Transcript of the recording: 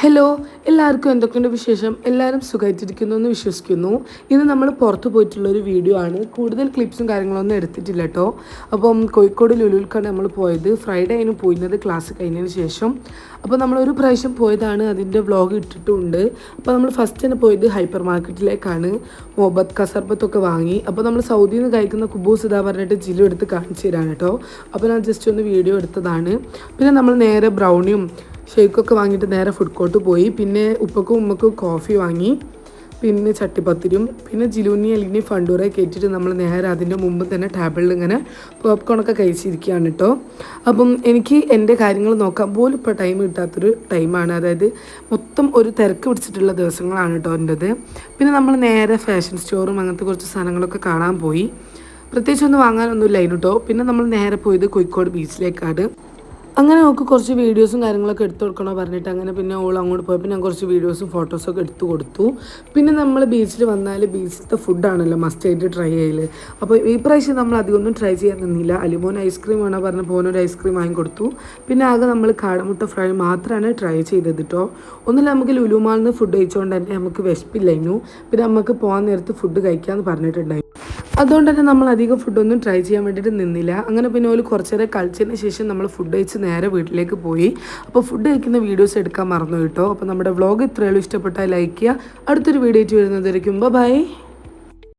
Hello, എല്ലാവർക്കും എന്തൊക്കെയുണ്ട് വിശേഷം? എല്ലാവരും സുഖമായിട്ടിരിക്കുന്നു എന്ന് വിശ്വസിക്കുന്നു. ഇന്ന് നമ്മൾ പുറത്ത് പോയിട്ടുള്ളൊരു വീഡിയോ ആണ്. കൂടുതൽ ക്ലിപ്സും കാര്യങ്ങളൊന്നും എടുത്തിട്ടില്ല കേട്ടോ. അപ്പം കോഴിക്കോട് ലുലുവിൽക്കാണ് നമ്മൾ പോയത്. ഫ്രൈഡേ ആയിരുന്നു പോയിരുന്നത് ക്ലാസ് കഴിഞ്ഞതിന് ശേഷം. അപ്പോൾ നമ്മളൊരു പ്രാവശ്യം പോയതാണ്, അതിൻ്റെ വ്ളോഗ് ഇട്ടിട്ടുണ്ട്. അപ്പോൾ നമ്മൾ ഫസ്റ്റ് തന്നെ പോയത് ഹൈപ്പർ മാർക്കറ്റിലേക്കാണ്. മൊഹബത്ത് കസർബത്തൊക്കെ വാങ്ങി. അപ്പോൾ നമ്മൾ സൗദിയിൽ നിന്ന് കഴിക്കുന്ന കുബൂസ് ഇതാ പറഞ്ഞിട്ട് ജിലു എടുത്ത് കാണിച്ചു തരാണ് കേട്ടോ. അപ്പോൾ ഞാൻ ജസ്റ്റ് ഒന്ന് വീഡിയോ എടുത്തതാണ്. പിന്നെ നമ്മൾ നേരെ ബ്രൗണിയും ഷേക്കൊക്കെ വാങ്ങിയിട്ട് നേരെ ഫുഡ് കോർട്ട് പോയി. പിന്നെ ഉപ്പക്കും ഉമ്മക്കും കോഫി വാങ്ങി, പിന്നെ ചട്ടിപ്പത്തിരിയും, പിന്നെ ജിലൂനി അല്ലെങ്കിൽ ഫണ്ടൂറെ കയറ്റിയിട്ട് നമ്മൾ നേരെ അതിൻ്റെ മുമ്പ് തന്നെ ടേബിളിൽ ഇങ്ങനെ പോപ്കോണൊക്കെ കഴിച്ചിരിക്കുകയാണ് കേട്ടോ. അപ്പം എനിക്ക് എൻ്റെ കാര്യങ്ങൾ നോക്കാൻ പോലും ഇപ്പോൾ ടൈം കിട്ടാത്തൊരു ടൈമാണ്. അതായത് മൊത്തം ഒരു തിരക്ക് പിടിച്ചിട്ടുള്ള ദിവസങ്ങളാണ് കേട്ടോ എൻ്റെത്. പിന്നെ നമ്മൾ നേരെ ഫാഷൻ സ്റ്റോറും അങ്ങനത്തെ കുറച്ച് സാധനങ്ങളൊക്കെ കാണാൻ പോയി. പ്രത്യേകിച്ചൊന്നും വാങ്ങാനൊന്നുമില്ല കേട്ടോ. പിന്നെ നമ്മൾ നേരെ പോയത് കോഴിക്കോട് ബീച്ചിലേക്കാണ്. അങ്ങനെ നമുക്ക് കുറച്ച് വീഡിയോസും കാര്യങ്ങളൊക്കെ എടുത്തു കൊടുക്കണോ പറഞ്ഞിട്ട് അങ്ങനെ പിന്നെ ഓൾ അങ്ങോട്ട് പോയപ്പോൾ ഞാൻ കുറച്ച് വീഡിയോസും ഫോട്ടോസൊക്കെ എടുത്തു കൊടുത്തു. പിന്നെ നമ്മൾ ബീച്ചിൽ വന്നാൽ ബീച്ചിലത്തെ ഫുഡാണല്ലോ മസ്റ്റായിട്ട് ട്രൈ ചെയ്യല്. അപ്പോൾ ഈ പ്രാവശ്യം നമ്മൾ അധികമൊന്നും ട്രൈ ചെയ്യാൻ നിന്നില്ല. അലിമോൻ ഐസ്ക്രീം വേണോ പറഞ്ഞ് പോനൊരു ഐസ്ക്രീം വാങ്ങിക്കൊടുത്തു. പിന്നെ ആകെ നമ്മൾ കാടമുട്ട ഫ്രൈ മാത്രമാണ് ട്രൈ ചെയ്തത് കേട്ടോ. ഒന്നുമില്ല, നമുക്ക് ലുലുമാളിൽ നിന്ന് ഫുഡ് കഴിച്ചുകൊണ്ട് തന്നെ നമുക്ക് വിശപ്പില്ലായിരുന്നു. പിന്നെ നമുക്ക് പോകാൻ നേരത്ത് ഫുഡ് കഴിക്കാമെന്ന് പറഞ്ഞിട്ടുണ്ടായിരുന്നു. അതുകൊണ്ട് തന്നെ നമ്മൾ അധികം ഫുഡൊന്നും ട്രൈ ചെയ്യാൻ വേണ്ടിയിട്ട് നിന്നില്ല. അങ്ങനെ പിന്നെ ഒരു കുറച്ച് നേരം കളിച്ചതിന് ശേഷം നമ്മൾ ഫുഡ് കഴിച്ച് നേരെ വീട്ടിലേക്ക് പോയി. അപ്പോൾ ഫുഡ് കഴിക്കുന്ന വീഡിയോസ് എടുക്കാൻ മറന്നു കേട്ടോ. അപ്പോൾ നമ്മുടെ വ്ളോഗ് ഇത്രയുള്ളൂ. ഇഷ്ടപ്പെട്ടാൽ ലൈക്ക് ചെയ്യുക. അടുത്തൊരു വീഡിയോ ആയിട്ട് വരുന്നതായിരിക്കും. ബൈ.